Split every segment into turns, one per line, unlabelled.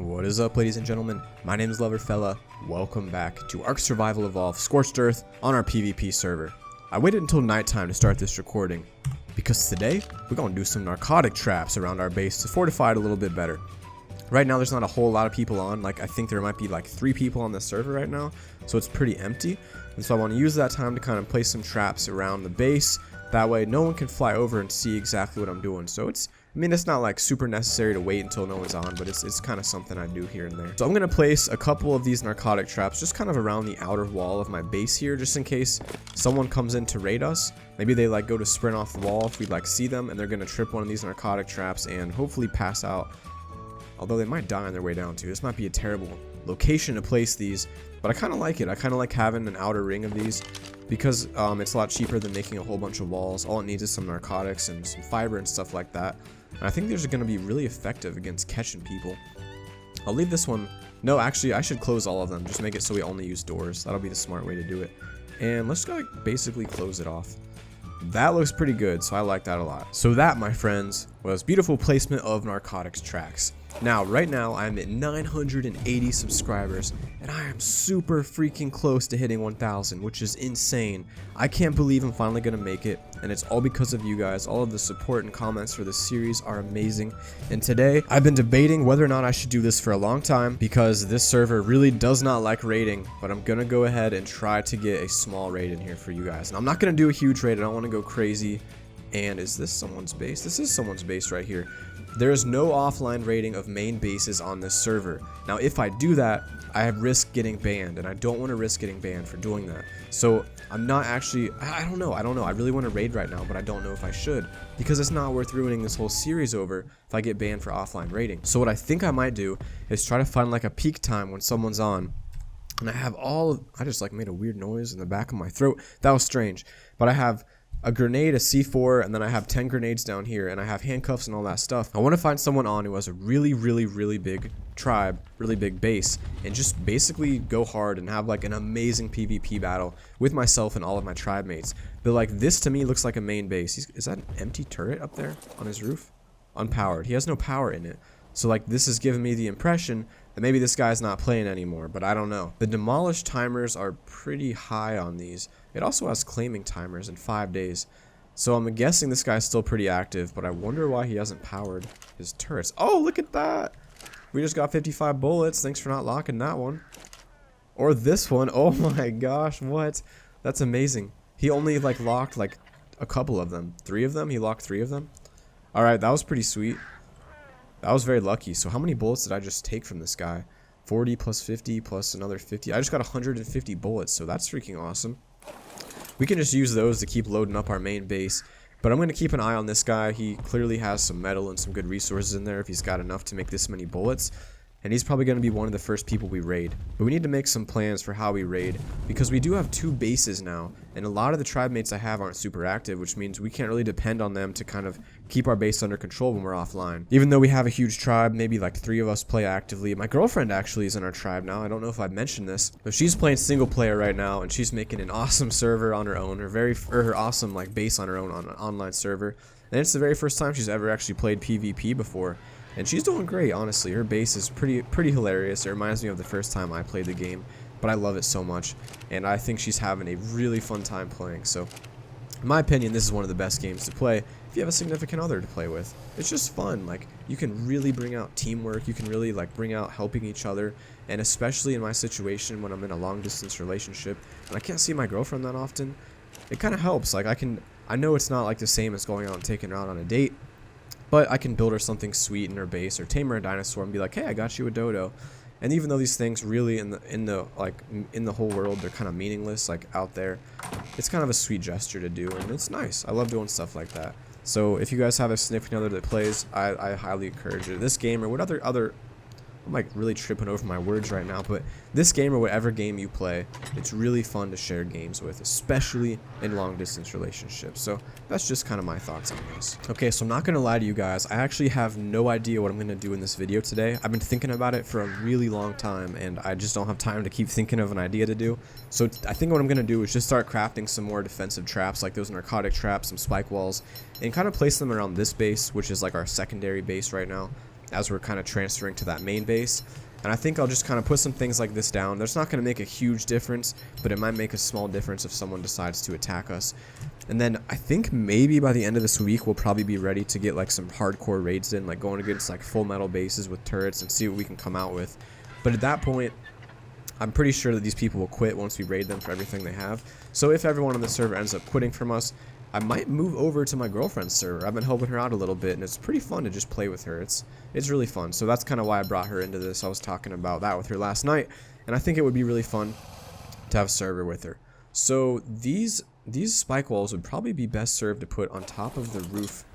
What is up, ladies and gentlemen? My name is LoverFella. Welcome back to Ark Survival Evolved Scorched Earth on our PvP server. I waited until nighttime to start this recording because today we're going to do some narcotic traps around our base to fortify it a little bit better. Right now there's not a whole lot of people on, I think there might be 3 people on this server right now, so it's pretty empty. And so I want to use that time to kind of place some traps around the base. That way no one can fly over and see exactly what I'm doing. So it's not super necessary to wait until no one's on, but it's kind of something I do here and there. So I'm going to place a couple of these narcotic traps just kind of around the outer wall of my base here, just in case someone comes in to raid us. Maybe they go to sprint off the wall if we see them, and they're going to trip one of these narcotic traps and hopefully pass out. Although they might die on their way down too. This might be a terrible location to place these, but I kind of like it. I kind of like having an outer ring of these because it's a lot cheaper than making a whole bunch of walls. All it needs is some narcotics and some fiber and stuff like that. And I think these are going to be really effective against catching people. I'll leave this one. No, actually, I should close all of them. Just make it so we only use doors. That'll be the smart way to do it. And let's go basically close it off. That looks pretty good, so I like that a lot. So that, my friends, was beautiful placement of narcotics tracks. Now, right now, I'm at 980 subscribers, and I am super freaking close to hitting 1,000, which is insane. I can't believe I'm finally going to make it, and it's all because of you guys. All of the support and comments for this series are amazing, and today, I've been debating whether or not I should do this for a long time, because this server really does not like raiding, but I'm going to go ahead and try to get a small raid in here for you guys. And I'm not going to do a huge raid, I don't want to go crazy. And is this someone's base? This is someone's base right here. There is no offline raiding of main bases on this server. Now, if I do that, I have risk getting banned, and I don't want to risk getting banned for doing that. So I'm not actually, I don't know. I really want to raid right now, but I don't know if I should, because it's not worth ruining this whole series over if I get banned for offline raiding. So what I think I might do is try to find a peak time when someone's on. And I have I just made a weird noise in the back of my throat. That was strange. But I have a grenade, a C4, and then I have 10 grenades down here, and I have handcuffs and all that stuff. I want to find someone on who has a really big tribe, really big base, and just basically go hard and have an amazing PvP battle with myself and all of my tribe mates. But this to me looks like a main base. Is that an empty turret up there on his roof? Unpowered. He has no power in it. So this is giving me the impression that maybe this guy's not playing anymore, but I don't know. The demolished timers are pretty high on these. It also has claiming timers in 5 days. So I'm guessing this guy's still pretty active, but I wonder why he hasn't powered his turrets. Oh, look at that! We just got 55 bullets. Thanks for not locking that one. Or this one. Oh my gosh, what? That's amazing. He only locked a couple of them. 3 of them? He locked 3 of them? Alright, that was pretty sweet. That was very lucky. So how many bullets did I just take from this guy? 40 plus 50 plus another 50. I just got 150 bullets, so that's freaking awesome. We can just use those to keep loading up our main base. But I'm going to keep an eye on this guy. He clearly has some metal and some good resources in there if he's got enough to make this many bullets. And he's probably going to be one of the first people we raid. But we need to make some plans for how we raid, because we do have 2 bases now, and a lot of the tribe mates I have aren't super active, which means we can't really depend on them to kind of keep our base under control when we're offline. Even though we have a huge tribe, maybe 3 of us play actively. My girlfriend actually is in our tribe now. I don't know if I've mentioned this, but she's playing single player right now, and she's making an awesome server on her own, her awesome base on her own on an online server. And it's the very first time she's ever actually played PvP before. And she's doing great, honestly. Her base is pretty hilarious. It reminds me of the first time I played the game, but I love it so much. And I think she's having a really fun time playing. So, in my opinion, this is one of the best games to play if you have a significant other to play with. It's just fun. You can really bring out teamwork. You can really bring out helping each other. And especially in my situation when I'm in a long distance relationship and I can't see my girlfriend that often, it kind of helps. I know it's not the same as going out and taking her out on a date, but I can build her something sweet in her base, or tame her a dinosaur and be like, hey, I got you a dodo. And even though these things really in the whole world, they're kind of meaningless out there, it's kind of a sweet gesture to do, and it's nice. I love doing stuff like that. So if you guys have a significant other that plays, I highly encourage it. This game, or what other I'm really tripping over my words right now, but this game or whatever game you play, it's really fun to share games with, especially in long distance relationships. So that's just kind of my thoughts on this. Okay, so I'm not gonna lie to you guys, I actually have no idea what I'm gonna do in this video today. I've been thinking about it for a really long time, and I just don't have time to keep thinking of an idea to do. So I think what I'm gonna do is just start crafting some more defensive traps, like those narcotic traps, some spike walls, and kind of place them around this base, which is our secondary base right now. as we're kind of transferring to that main base. And I think I'll just kind of put some things like this down. That's not going to make a huge difference, but it might make a small difference if someone decides to attack us. And then I think maybe by the end of this week, we'll probably be ready to get like some hardcore raids in, like going against like full metal bases with turrets and see what we can come out with. But at that point, I'm pretty sure that these people will quit once we raid them for everything they have. So if everyone on the server ends up quitting from us, I might move over to my girlfriend's server. I've been helping her out a little bit, and it's pretty fun to just play with her. It's really fun. So that's kind of why I brought her into this. I was talking about that with her last night, and I think it would be really fun to have a server with her. So these spike walls would probably be best served to put on top of the roof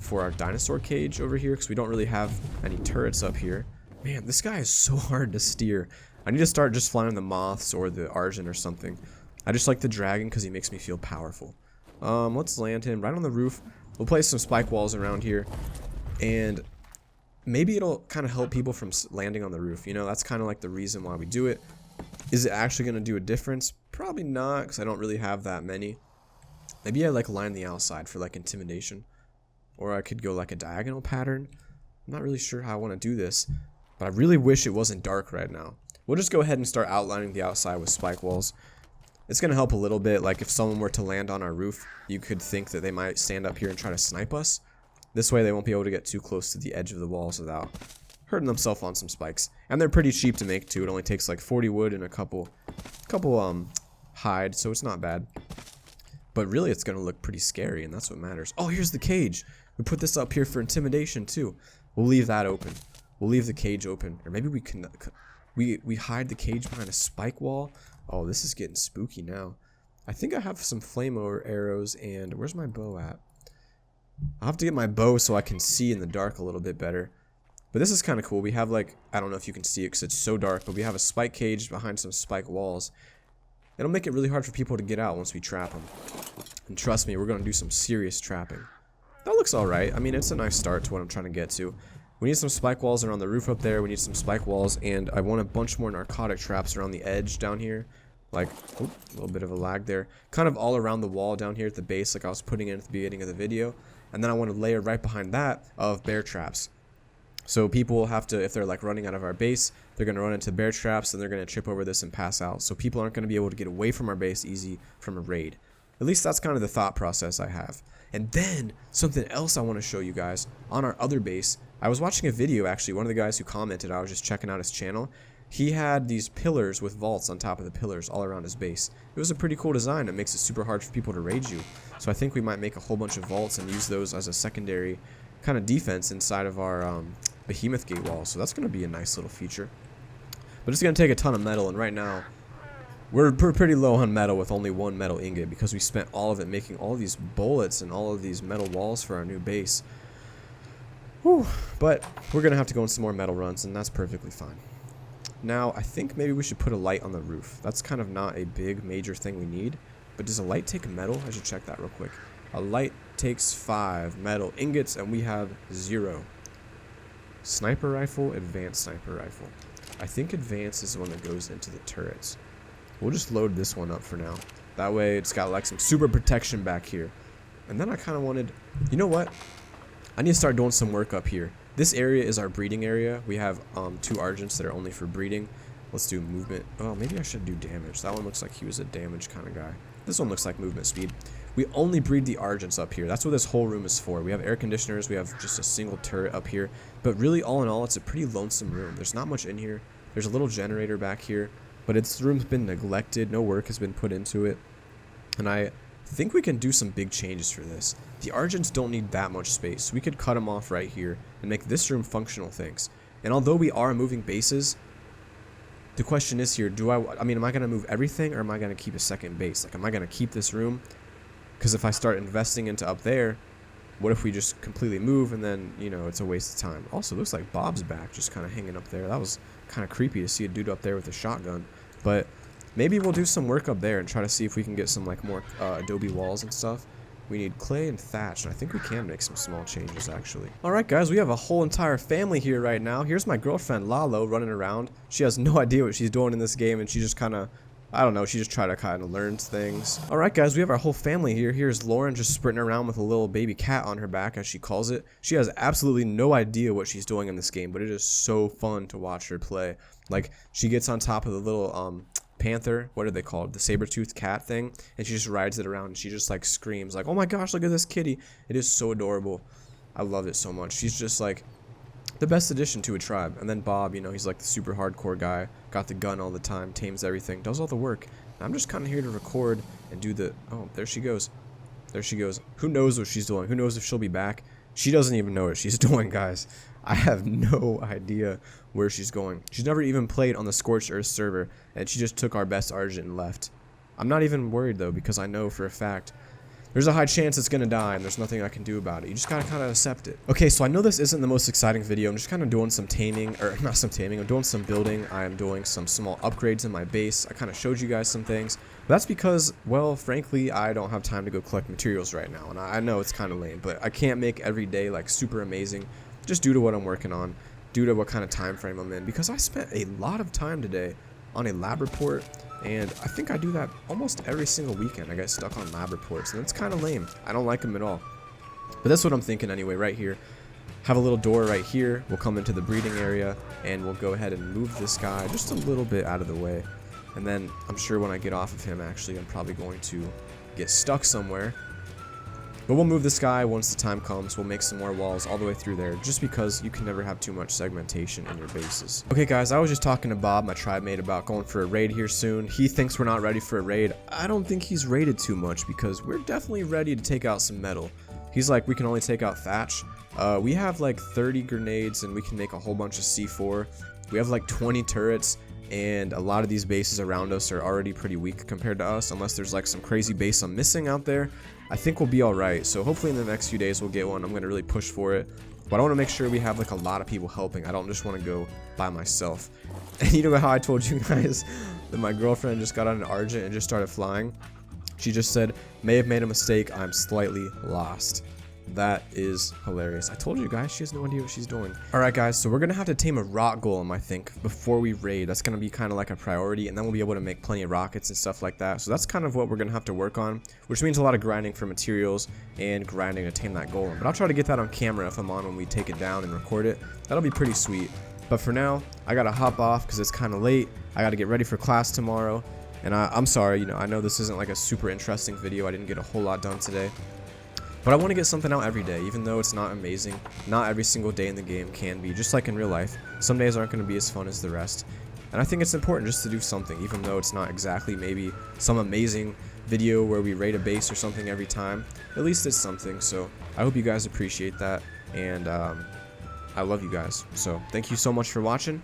for our dinosaur cage over here, because we don't really have any turrets up here. Man, this guy is so hard to steer. I need to start just flying the moths or the Argent or something. I just like the dragon because he makes me feel powerful. Let's land him right on the roof. We'll place some spike walls around here, and maybe it'll kind of help people from landing on the roof. You know, that's kind of like the reason why we do it. Is it actually going to do a difference? Probably not, because I don't really have that many. Maybe I like line the outside for like intimidation, or I could go like a diagonal pattern. I'm not really sure how I want to do this, but I really wish it wasn't dark right now. We'll just go ahead and start outlining the outside with spike walls. It's going to help a little bit. Like if someone were to land on our roof, you could think that they might stand up here and try to snipe us. This way they won't be able to get too close to the edge of the walls without hurting themselves on some spikes. And they're pretty cheap to make too. It only takes like 40 wood and a couple hide, so it's not bad. But really it's going to look pretty scary, and that's what matters. Oh, here's the cage. We put this up here for intimidation too. We'll leave that open. We'll leave the cage open. Or maybe we can we hide the cage behind a spike wall. Oh, this is getting spooky now. I think I have some flame arrows, and where's my bow at? I'll have to get my bow so I can see in the dark a little bit better. But this is kind of cool. We have like, I don't know if you can see it because it's so dark, but we have a spike cage behind some spike walls. It'll make it really hard for people to get out once we trap them. And trust me, we're going to do some serious trapping. That looks alright. I mean, it's a nice start to what I'm trying to get to. We need some spike walls around the roof up there. We need some spike walls, and I want a bunch more narcotic traps around the edge down here. Like, oh, a little bit of a lag there. Kind of all around the wall down here at the base, like I was putting in at the beginning of the video. And then I want to layer right behind that of bear traps. So people will have to, if they're like running out of our base, they're going to run into bear traps, and they're going to trip over this and pass out. So people aren't going to be able to get away from our base easy from a raid. At least that's kind of the thought process I have. And then, something else I want to show you guys on our other base. I was watching a video, actually, one of the guys who commented, I was just checking out his channel. He had these pillars with vaults on top of the pillars all around his base. It was a pretty cool design. It makes it super hard for people to raid you. So I think we might make a whole bunch of vaults and use those as a secondary kind of defense inside of our behemoth gate wall. So that's going to be a nice little feature. But it's going to take a ton of metal, and right now, we're pretty low on metal with only one metal ingot because we spent all of it making all these bullets and all of these metal walls for our new base. Whew. But we're going to have to go on some more metal runs, and that's perfectly fine. Now, I think maybe we should put a light on the roof. That's kind of not a big, major thing we need. But does a light take metal? I should check that real quick. A light takes 5 metal ingots, and we have 0. Sniper rifle, advanced sniper rifle. I think advanced is the one that goes into the turrets. We'll just load this one up for now. That way it's got like some super protection back here. And then I kind of wanted, you know what? I need to start doing some work up here. This area is our breeding area. We have 2 Argents that are only for breeding. Let's do movement. Oh, maybe I should do damage. That one looks like he was a damage kind of guy. This one looks like movement speed. We only breed the Argents up here. That's what this whole room is for. We have air conditioners. We have just a single turret up here. But really, all in all, it's a pretty lonesome room. There's not much in here. There's a little generator back here. But this room's been neglected. No work has been put into it. And I think we can do some big changes for this. The Argents don't need that much space. We could cut them off right here and make this room functional things. And although we are moving bases, the question is here, I mean, am I going to move everything, or am I going to keep a second base? Like, am I going to keep this room? Because if I start investing into up there, what if we just completely move and then, you know, it's a waste of time. Also, it looks like Bob's back, just kind of hanging up there. That was kind of creepy to see a dude up there with a shotgun. But maybe we'll do some work up there and try to see if we can get some like more adobe walls and stuff. We need clay and thatch, and I think we can make some small changes actually. Alright guys, we have a whole entire family here right now. Here's my girlfriend Lalo running around. She has no idea what she's doing in this game, and she just kind of I don't know, she just tried to kind of learn things. Alright guys, we have our whole family here. Here's Lauren just sprinting around with a little baby cat on her back, as she calls it. She has absolutely no idea what she's doing in this game, but it is so fun to watch her play. Like, she gets on top of the little panther, what are they called, the saber-toothed cat thing, and she just rides it around, and she just like screams like, oh my gosh, look at this kitty. It is so adorable. I love it so much. She's just like the best addition to a tribe. And then Bob, you know, he's like the super hardcore guy, got the gun all the time, tames everything, does all the work. I'm just kind of here to record and do the, oh, there she goes. There she goes. Who knows what she's doing? Who knows if she'll be back? She doesn't even know what she's doing, guys. I have no idea where she's going. She's never even played on the Scorched Earth server, and she just took our best Argent and left. I'm not even worried, though, because I know for a fact there's a high chance it's gonna die, and there's nothing I can do about it. You just gotta kind of accept it. Okay, so I know this isn't the most exciting video. I'm just kind of doing some taming, or not some taming, I'm doing some building. I am doing some small upgrades in my base. I kind of showed you guys some things. But that's because, well, frankly, I don't have time to go collect materials right now. And I know it's kind of lame, but I can't make every day, like, super amazing, just due to what I'm working on, due to what kind of time frame I'm in. Because I spent a lot of time today on a lab report, and I think I do that almost every single weekend. I get stuck on lab reports, and it's kind of lame. I don't like them at all. But that's what I'm thinking anyway, right here. Have a little door right here. We'll come into the breeding area, and we'll go ahead and move this guy just a little bit out of the way. And then I'm sure when I get off of him, actually, I'm probably going to get stuck somewhere. But we'll move this guy once the time comes. We'll make some more walls all the way through there, just because you can never have too much segmentation in your bases. Okay guys, I was just talking to Bob, my tribe mate, about going for a raid here soon. He thinks we're not ready for a raid. I don't think he's raided too much, because we're definitely ready to take out some metal. He's like, we can only take out thatch. We have like 30 grenades, and we can make a whole bunch of C4. We have like 20 turrets, and a lot of these bases around us are already pretty weak compared to us, unless there's like some crazy base I'm missing out there. I think we'll be alright, so hopefully in the next few days we'll get one. I'm going to really push for it, but I want to make sure we have like a lot of people helping. I don't just want to go by myself. And you know how I told you guys that my girlfriend just got on an Argent and just started flying? She just said, may have made a mistake, I'm slightly lost. That is hilarious. I told you guys, she has no idea what she's doing. Alright guys, so we're gonna have to tame a rock golem, I think, before we raid. That's gonna be kind of like a priority, and then we'll be able to make plenty of rockets and stuff like that. So that's kind of what we're gonna have to work on, which means a lot of grinding for materials and grinding to tame that golem. But I'll try to get that on camera if I'm on when we take it down and record it. That'll be pretty sweet. But for now, I gotta hop off because it's kind of late. I gotta get ready for class tomorrow. And I'm sorry, you know, I know this isn't like a super interesting video. I didn't get a whole lot done today. But I want to get something out every day, even though it's not amazing. Not every single day in the game can be, just like in real life. Some days aren't going to be as fun as the rest. And I think it's important just to do something, even though it's not exactly maybe some amazing video where we raid a base or something every time. At least it's something, so I hope you guys appreciate that. And I love you guys. So thank you so much for watching.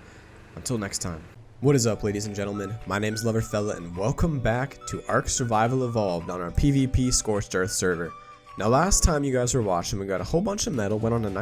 Until next time. What is up, ladies and gentlemen? My name is LoverFella, and welcome back to Ark Survival Evolved on our PvP Scorched Earth server. Now, last time you guys were watching, we got a whole bunch of metal, went on a nice